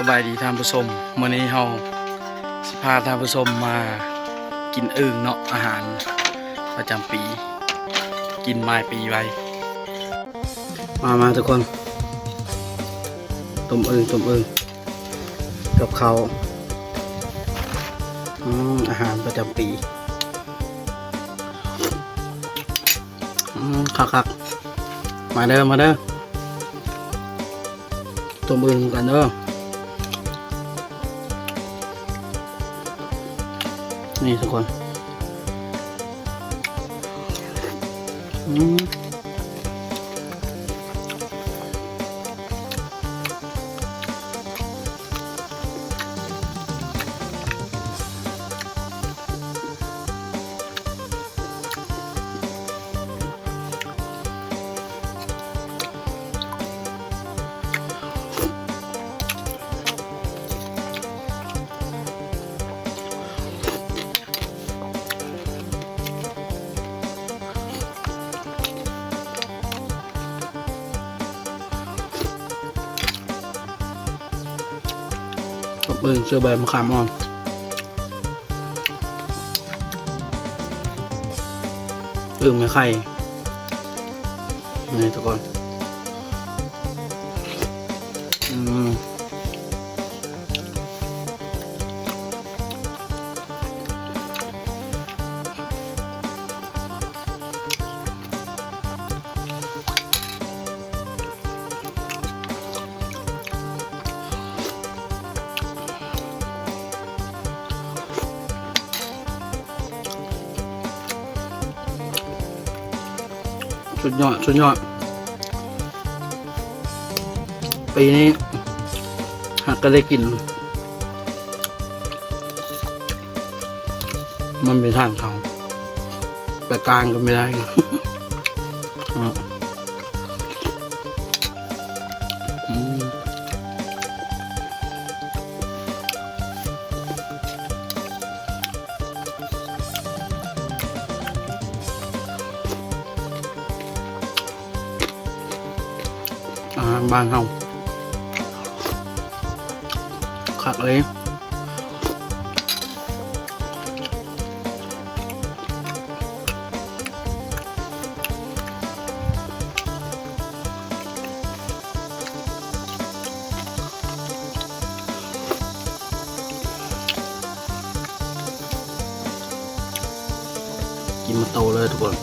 สบายดีท่านผู้ชมมื้อนี้เฮาสิพาท่านผู้ชมมากินอึ่งเนาะอาหารประจำปีกินไม้ปีไว้มาทุกคนต้มอึ่งกับเขาอาหารประจำปีคักมาเด้อต้มอึ่งกันเด้อนี่ทุกคนเชื่อใบมะขามอ่อนไม่ไข่นี่ทุกคนสุดยอดปีนี้หากก็ได้กินมันเป็นทางเขาแต่กลางก็ไม่ได้บ้านเฮาคักเลยกินมาโตเลยทุกคน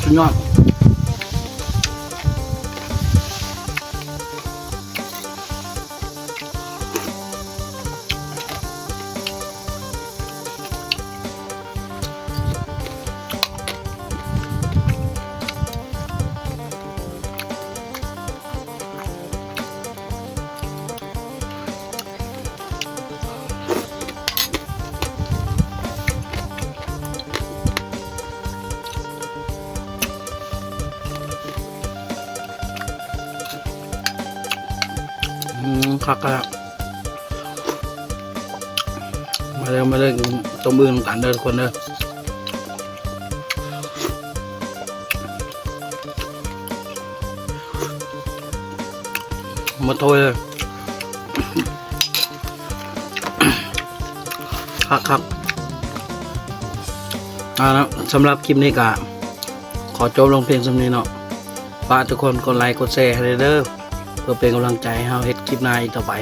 สุดยอดคักอะมาเร็วต้มอึ่งกันเด้อทุกคนเด้อ หมดโทยเลยครับนะสำหรับคลิปนี้ก็ขอจบลงเพียงสำนี้เนาะฝากทุกคนกดไลค์กดแชร์ให้เด้อเพื่อเป็นกำลังใจให้เราเฮ็ดคลิปหน้าอีกต่อไป